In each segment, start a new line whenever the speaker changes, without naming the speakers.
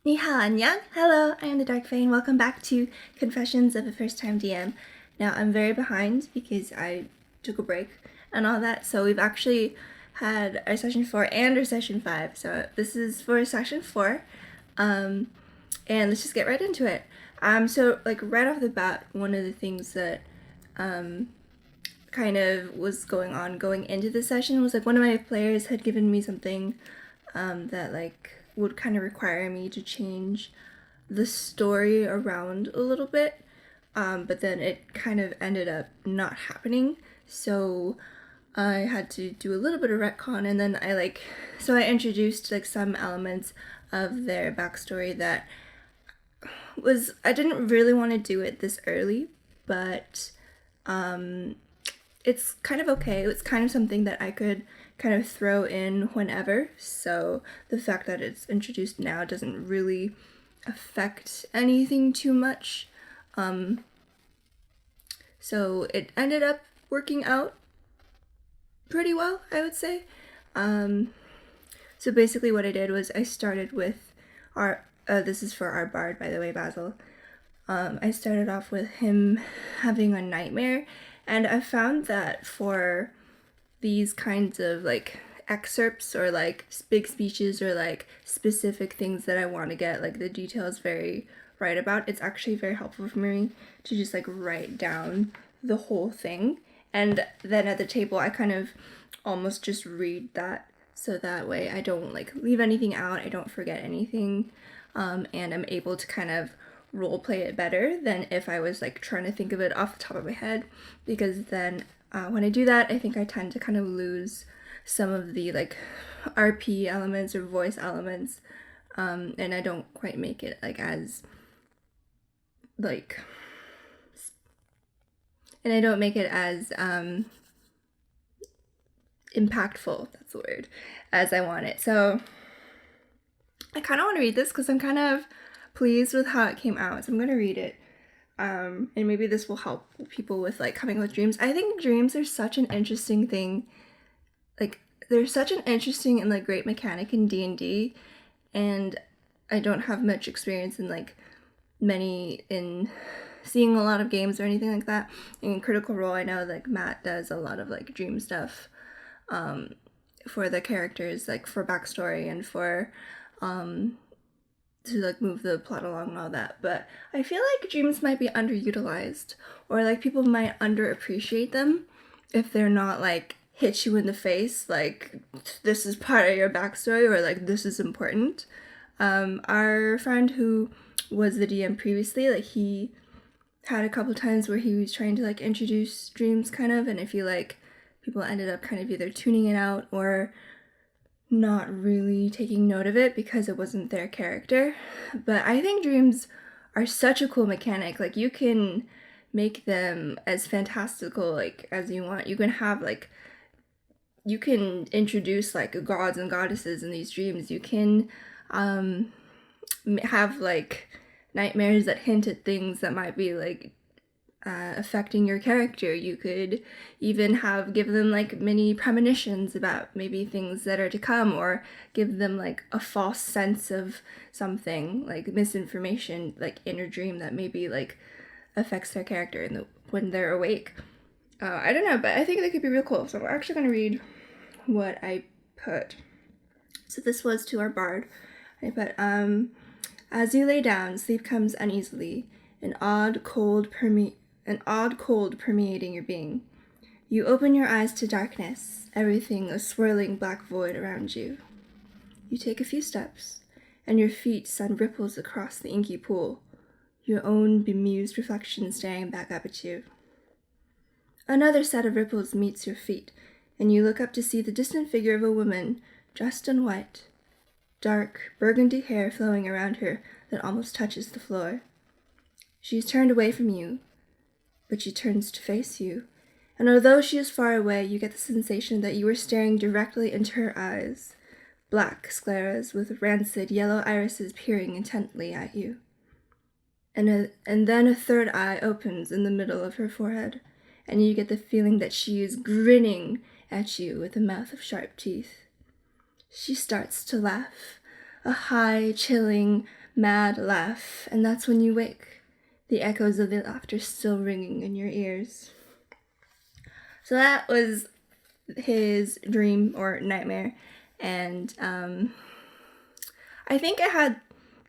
Ni hao, annyeong. Hello, I am the Dark Fae, and welcome back to Confessions of a First-Time DM. Now, I'm very behind because I took a break and all that, so we've actually had our session 4 and our session 5. So this is for session 4, and let's just get right into it. So like right off the bat, one of the things that kind of was going into the session was like one of my players had given me something that like would kind of require me to change the story around a little bit, but then it kind of ended up not happening, so I had to do a little bit of retcon, and then I introduced like some elements of their backstory that I didn't really want to do it this early, but it's kind of okay. It's kind of something that I could kind of throw in whenever, so the fact that it's introduced now doesn't really affect anything too much. So it ended up working out pretty well, I would say. So basically what I did was I started with this is for our bard, by the way, Basil. I started off with him having a nightmare, and I found that for these kinds of like excerpts or like big speeches or like specific things that I want to get like the details very right about, it's actually very helpful for me to just like write down the whole thing, and then at the table I kind of almost just read that, so that way I don't like leave anything out, I don't forget anything, and I'm able to kind of role play it better than if I was like trying to think of it off the top of my head, because then when I do that, I think I tend to kind of lose some of the like RP elements or voice elements, and I don't quite make it like as like, and I don't make it as impactful, that's the word, as I want it. So I kind of want to read this because I'm kind of pleased with how it came out, so I'm going to read it. And maybe this will help people with like coming with dreams. I think dreams are such an interesting thing. Like they're such an interesting and like great mechanic in D&D, and I don't have much experience in like in seeing a lot of games or anything like that. In Critical Role, I know like Matt does a lot of like dream stuff for the characters, like for backstory and for to like move the plot along and all that, but I feel like dreams might be underutilized, or like people might underappreciate them if they're not like hit you in the face like this is part of your backstory or like this is important. Our friend who was the DM previously, like he had a couple times where he was trying to like introduce dreams kind of, and I feel like people ended up kind of either tuning it out or not really taking note of it because it wasn't their character. But I think dreams are such a cool mechanic. Like you can make them as fantastical like as you want. You can have like, you can introduce like gods and goddesses in these dreams. You can have like nightmares that hint at things that might be like affecting your character. You could even give them like mini premonitions about maybe things that are to come, or give them like a false sense of something, like misinformation, like in a dream that maybe like affects their character when they're awake. I don't know, but I think they could be real cool. So we're actually going to read what I put. So this was to our bard. I put, as you lay down, sleep comes uneasily, an odd cold permeating your being. You open your eyes to darkness, everything a swirling black void around you. You take a few steps, and your feet send ripples across the inky pool, your own bemused reflection staring back up at you. Another set of ripples meets your feet, and you look up to see the distant figure of a woman dressed in white, dark burgundy hair flowing around her that almost touches the floor. She's turned away from you, but she turns to face you, and although she is far away, you get the sensation that you are staring directly into her eyes, black scleras with rancid yellow irises peering intently at you. And then a third eye opens in the middle of her forehead, and you get the feeling that she is grinning at you with a mouth of sharp teeth. She starts to laugh, a high, chilling, mad laugh, and that's when you wake, the echoes of the laughter still ringing in your ears. So that was his dream or nightmare, and I think it had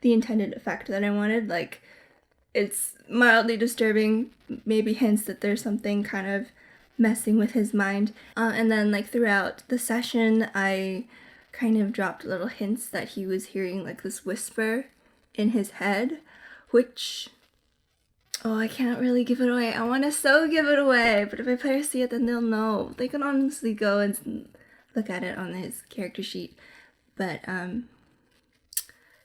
the intended effect that I wanted. Like, it's mildly disturbing, maybe hints that there's something kind of messing with his mind. And then, like, throughout the session, I kind of dropped little hints that he was hearing, like, this whisper in his head, which, oh, I can't really give it away. I want to so give it away, but if my players see it, then they'll know. They can honestly go and look at it on his character sheet. But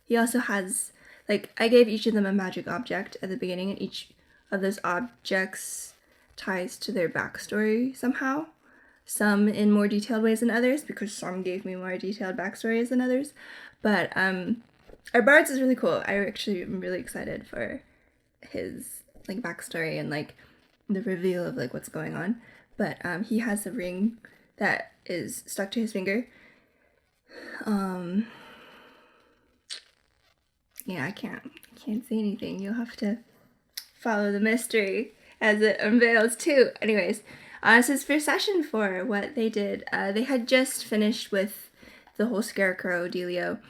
he also has, like, I gave each of them a magic object at the beginning, and each of those objects ties to their backstory somehow. Some in more detailed ways than others, because some gave me more detailed backstories than others. But our Bards is really cool. I actually am really excited for his, like, backstory and, like, the reveal of, like, what's going on. But he has a ring that is stuck to his finger. Yeah, I can't say anything. You'll have to follow the mystery as it unveils too. Anyways, this is for session 4. What they did, they had just finished with the whole Scarecrow dealio.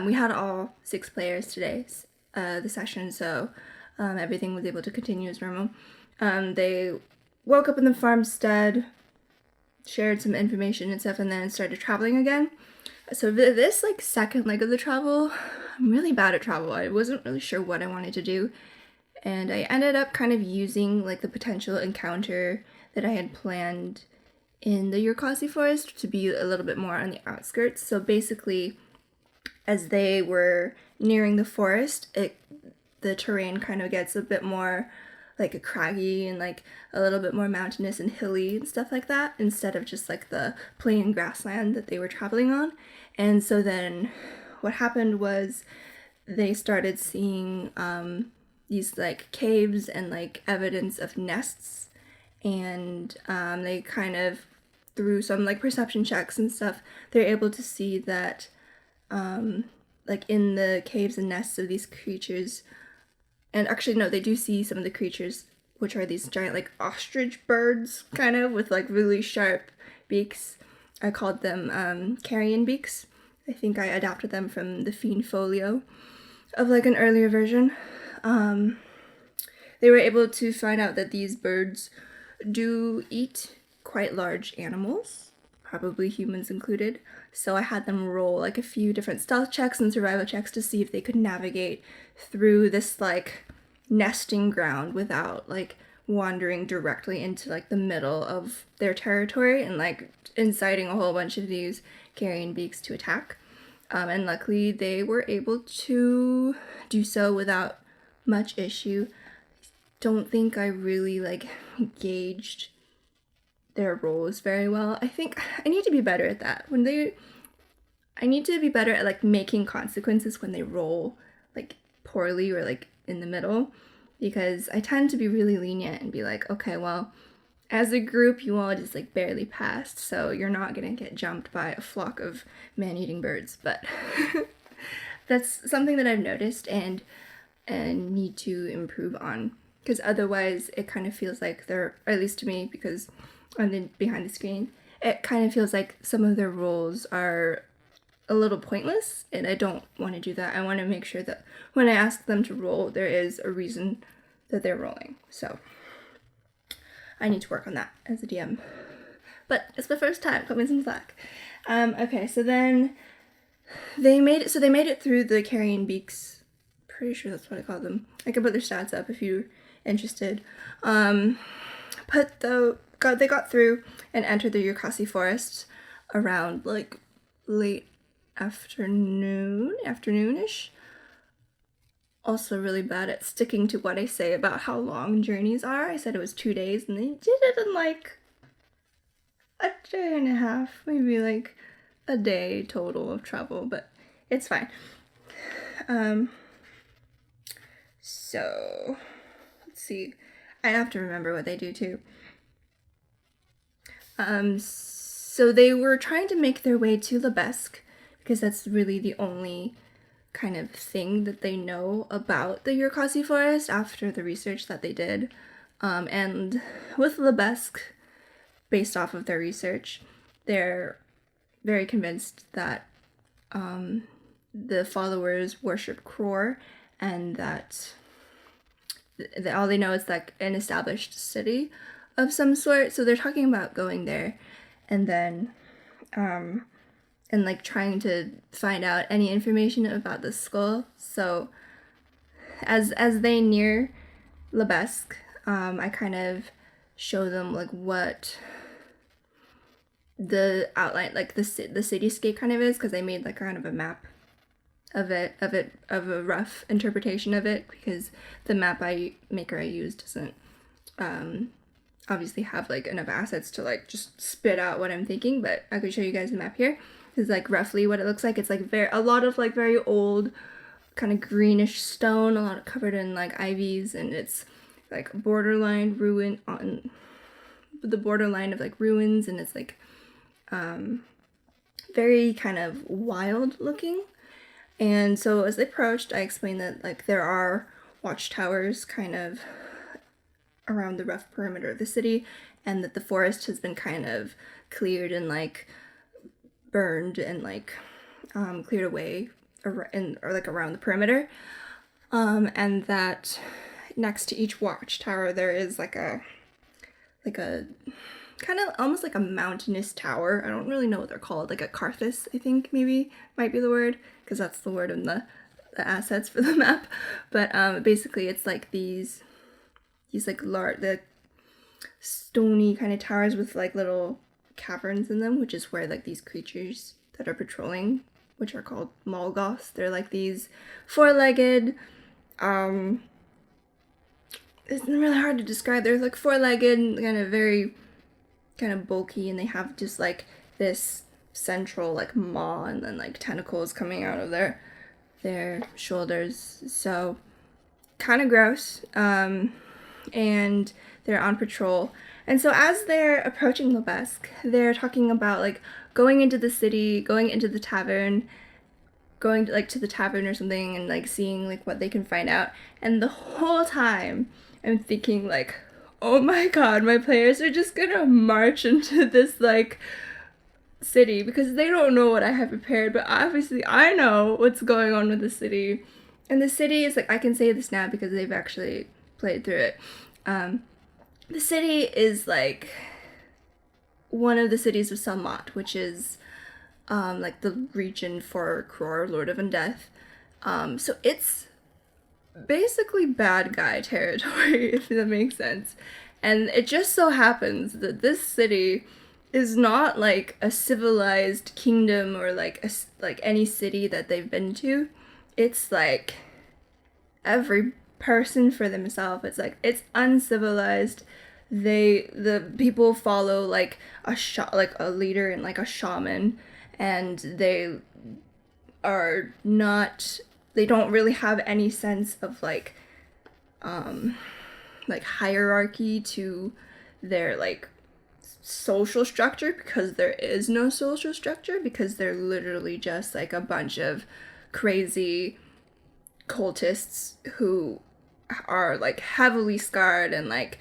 We had all 6 players today, the session, so everything was able to continue as normal. They woke up in the farmstead, shared some information and stuff, and then started traveling again. So this, like, second leg of the travel, I'm really bad at travel. I wasn't really sure what I wanted to do, and I ended up kind of using, like, the potential encounter that I had planned in the Yurkasi forest to be a little bit more on the outskirts. So basically, as they were nearing the forest, the terrain kind of gets a bit more, like, a craggy and, like, a little bit more mountainous and hilly and stuff like that, instead of just, like, the plain grassland that they were traveling on. And so then what happened was they started seeing these, like, caves and, like, evidence of nests, and they kind of, through some, like, perception checks and stuff, they're able to see that like, in the caves and nests of these creatures, and actually no, they do see some of the creatures, which are these giant, like, ostrich birds, kind of, with, like, really sharp beaks. I called them carrion beaks. I think I adapted them from the Fiend Folio of, like, an earlier version. They were able to find out that these birds do eat quite large animals, probably humans included. So I had them roll, like, a few different stealth checks and survival checks to see if they could navigate through this, like, nesting ground without, like, wandering directly into, like, the middle of their territory and, like, inciting a whole bunch of these carrion beaks to attack. And luckily they were able to do so without much issue. Don't think I really, like, gauged their roles very well. I think I need to be better at that. I need to be better at, like, making consequences when they roll, like, poorly or, like, in the middle, because I tend to be really lenient and be like, okay, well, as a group, you all just, like, barely passed, so you're not gonna get jumped by a flock of man-eating birds. But that's something that I've noticed and need to improve on, because otherwise it kind of feels like they're, or at least to me, because I'm behind the screen, it kind of feels like some of their roles are a little pointless, and I don't want to do that. I want to make sure that when I ask them to roll, there is a reason that they're rolling. So I need to work on that as a DM. But it's my first time, cut me some slack. Okay, so then they made it through the carrion beaks. Pretty sure that's what I call them. I can put their stats up if you're interested. They got through and entered the Yurkasi forest around, like, late afternoonish. Also really bad at sticking to what I say about how long journeys are. I said it was 2 days, and they did it in, like, a day and a half, maybe, like, a day total of travel, but it's fine. So let's see. I have to remember what they do too. So they were trying to make their way to Lobb'esk, because that's really the only kind of thing that they know about the Yurikasi forest after the research that they did. And with Lobb'esk, based off of their research, they're very convinced that the followers worship Kror, and that all they know is like an established city of some sort. So they're talking about going there, and then and like trying to find out any information about the skull. So as they near Lobb'esk, I kind of show them like what the outline, like the cityscape kind of is, because I made like kind of a map of a rough interpretation of it, because the map maker I used doesn't obviously have like enough assets to like just spit out what I'm thinking, but I could show you guys the map here. This is like roughly what it looks like. It's like a lot of like very old kind of greenish stone, a lot covered in like ivies, and it's like borderline ruin on the borderline of like ruins, and it's like very kind of wild looking. And so as they approached, I explained that like there are watchtowers kind of around the rough perimeter of the city, and that the forest has been kind of cleared and like burned and like cleared away or like around the perimeter, and that next to each watchtower there is like a kind of almost like a mountainous tower. I don't really know what they're called, like a Carthus, I think maybe might be the word, because that's the word in the assets for the map. But basically it's like these like the stony kind of towers with like little caverns in them, which is where like these creatures that are patrolling, which are called Molgoths, they're like these four-legged, it's really hard to describe. They're like four-legged, kind of very kind of bulky, and they have just like this central like maw and then like tentacles coming out of their shoulders. So kind of gross. And they're on patrol. And so as they're approaching Lobb'esk, they're talking about like going into the city, going into the tavern, going to, like to the tavern or something, and like seeing like what they can find out. And the whole time I'm thinking like, oh my god, my players are just gonna march into this like city, because they don't know what I have prepared, but obviously I know what's going on with the city. And the city is like, I can say this now because they've actually played through it. The city is like one of the cities of Salmat, which is like the region for Kror, Lord of Undeath. So it's basically bad guy territory, if that makes sense. And it just so happens that this city is not like a civilized kingdom or like any city that they've been to. It's like every person for themselves. It's like it's uncivilized. The people follow like a leader and like a shaman, and they don't really have any sense of like hierarchy to their like social structure, because there is no social structure, because they're literally just like a bunch of crazy cultists who are like heavily scarred and like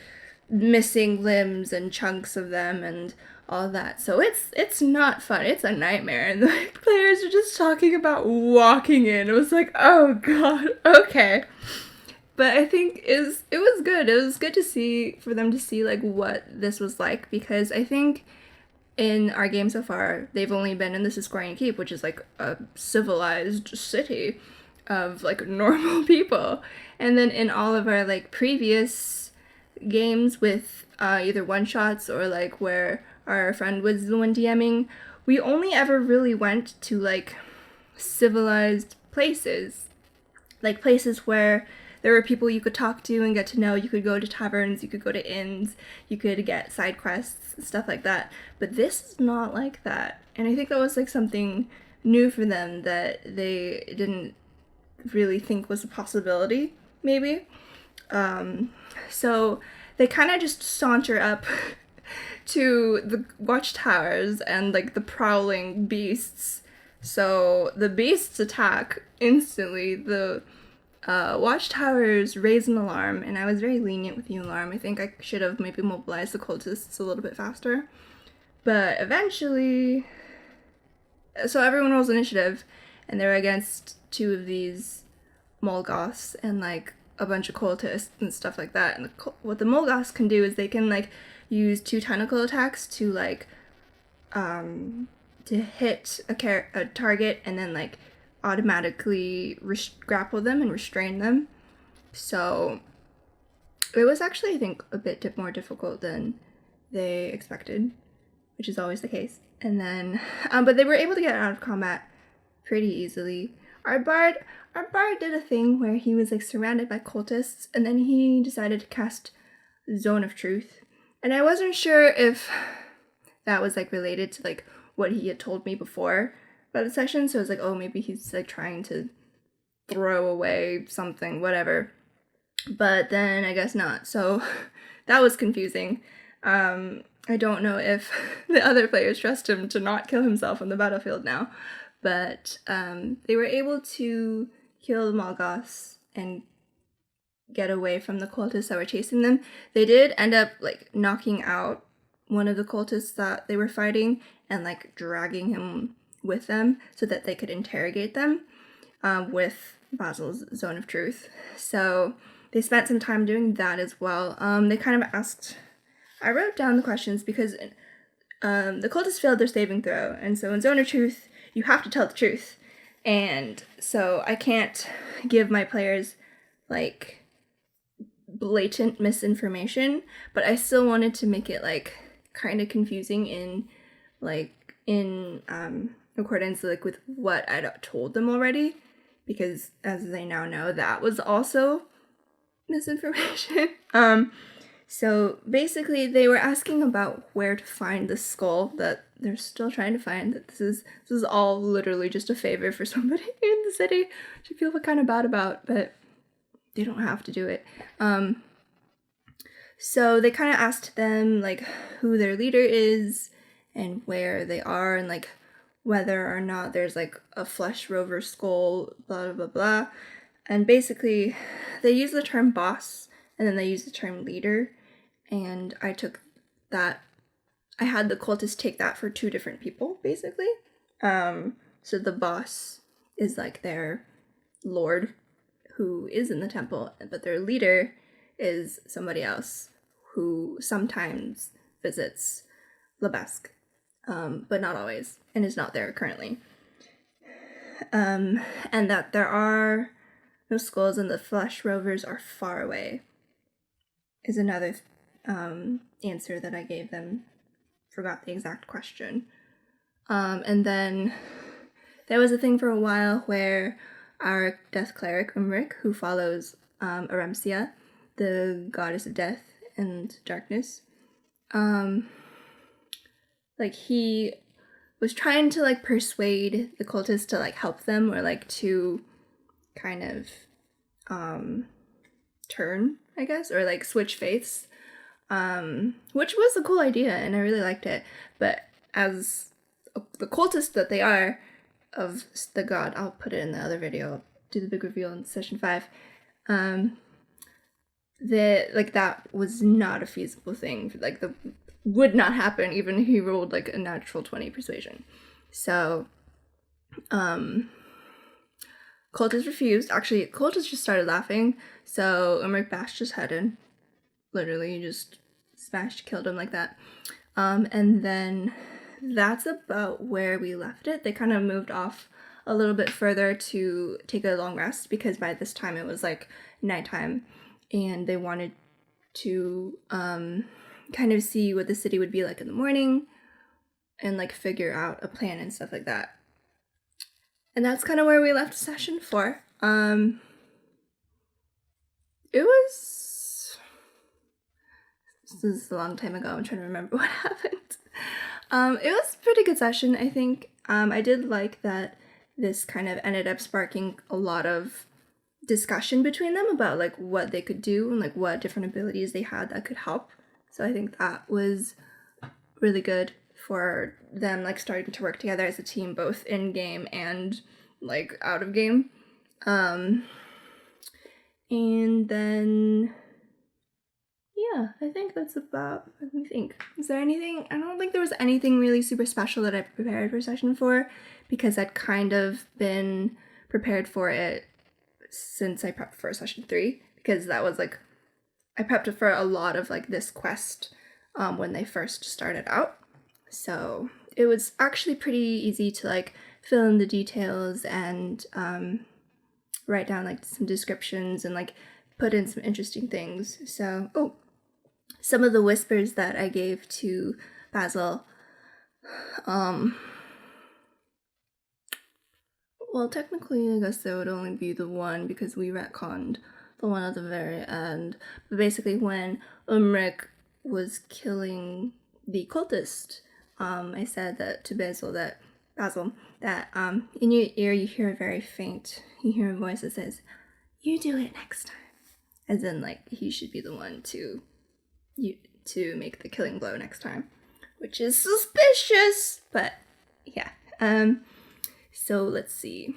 missing limbs and chunks of them and all that. So it's not fun. It's a nightmare. And the players are just talking about walking in. It was like, oh god, okay. But I think it was good. It was good to see, for them to see like what this was like, because I think in our game so far, they've only been in the Siskorian Keep, which is like a civilized city of like normal people. And then in all of our like previous games with either one-shots or like where our friend was the one DMing, we only ever really went to like civilized places, like places where there were people you could talk to and get to know. You could go to taverns, you could go to inns, you could get side quests, stuff like that. But this is not like that. And I think that was like something new for them that they didn't really think was a possibility, maybe. So they kind of just saunter up to the watchtowers, and like the prowling beasts So the beasts attack instantly. The watchtowers raise an alarm, and I was very lenient with the alarm. I think I should have maybe mobilized the cultists a little bit faster. But eventually, so everyone rolls initiative, and they're against two of these Molgoths and like a bunch of cultists and stuff like that. And what the Molgoths can do is they can like use 2 tentacle attacks to like to hit a target and then like automatically grapple them and restrain them. So it was actually, I think, a bit more difficult than they expected, which is always the case. And then, but they were able to get out of combat pretty easily. Our bard did a thing where he was like surrounded by cultists, and then he decided to cast Zone of Truth. And I wasn't sure if that was like related to like what he had told me before about the session. So I was like, oh, maybe he's like trying to throw away something, whatever. But then I guess not. So that was confusing. I don't know if the other players trust him to not kill himself on the battlefield now. But they were able to kill the Molgoths and get away from the cultists that were chasing them. They did end up like knocking out one of the cultists that they were fighting and like dragging him with them so that they could interrogate them with Basil's Zone of Truth. So they spent some time doing that as well. They kind of asked, I wrote down the questions because the cultists failed their saving throw, and so in Zone of Truth you have to tell the truth. And so I can't give my players like blatant misinformation, but I still wanted to make it like kind of confusing in accordance like with what I'd told them already, because as they now know, that was also misinformation. So basically they were asking about where to find the skull that they're still trying to find. That this is all literally just a favor for somebody in the city, which I feel kind of bad about, but they don't have to do it. So they kind of asked them like who their leader is and where they are and like whether or not there's like a flesh rover skull, blah blah blah blah. And basically they use the term boss and then they use the term leader, and I took that, I had the cultists take that for 2 different people basically. So the boss is like their lord who is in the temple, but their leader is somebody else who sometimes visits Lobb'esk, but not always, and is not there currently. And that there are no skulls and the flesh rovers are far away is another answer that I gave them. Forgot the exact question. And then there was a thing for a while where our death cleric, Umric, who follows Aremsia, the goddess of death and darkness, like he was trying to like persuade the cultists to like help them, or like to kind of turn, I guess, or like switch faiths, which was a cool idea and I really liked it. But as the cultists that they are of the god, I'll put it in the other video, I'll do the big reveal in session 5, that was not a feasible thing. Like, the would not happen even if he rolled like a natural 20 persuasion. So cultists refused. Actually, cultists just started laughing, so Umric bashed his head in. Literally just killed him like that. And then that's about where we left it. They kind of moved off a little bit further to take a long rest, because by this time it was like nighttime, and they wanted to kind of see what the city would be like in the morning and like figure out a plan and stuff like that. And that's kind of where we left session 4. This is a long time ago, I'm trying to remember what happened. It was a pretty good session, I think. I did like that this kind of ended up sparking a lot of discussion between them about like what they could do and like what different abilities they had that could help. So I think that was really good for them like starting to work together as a team, both in game and like out of game. And then yeah, I think that's about, let me think. Is there anything? I don't think there was anything really super special that I prepared for session 4, because I'd kind of been prepared for it since I prepped for session 3, because that was like, I prepped for a lot of like this quest when they first started out. So it was actually pretty easy to like fill in the details and write down like some descriptions and like put in some interesting things. So, oh, some of the whispers that I gave to Basil, well, technically I guess there would only be the one because we retconned the one at the very end. But basically when Umric was killing the cultist, I said that to Basil that in your ear you hear a very faint, you hear a voice that says, "You do it next time." As in, like, he should be the one to make the killing blow next time, which is suspicious, but yeah. So let's see.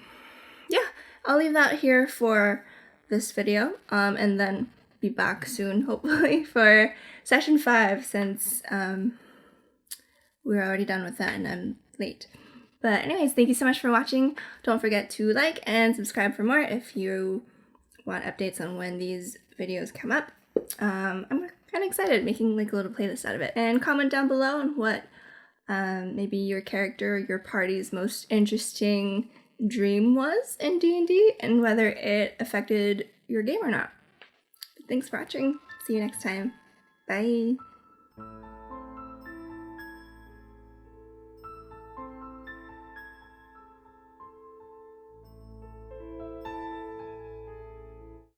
Yeah, I'll leave that here for this video, and then be back soon, hopefully, for session 5, since we're already done with that and I'm late. But anyways, thank you so much for watching. Don't forget to like and subscribe for more if you want updates on when these videos come up. I'm kind of excited making like a little playlist out of it. And comment down below on what maybe your character or your party's most interesting dream was in D&D and whether it affected your game or not. Thanks for watching. See you next time. Bye.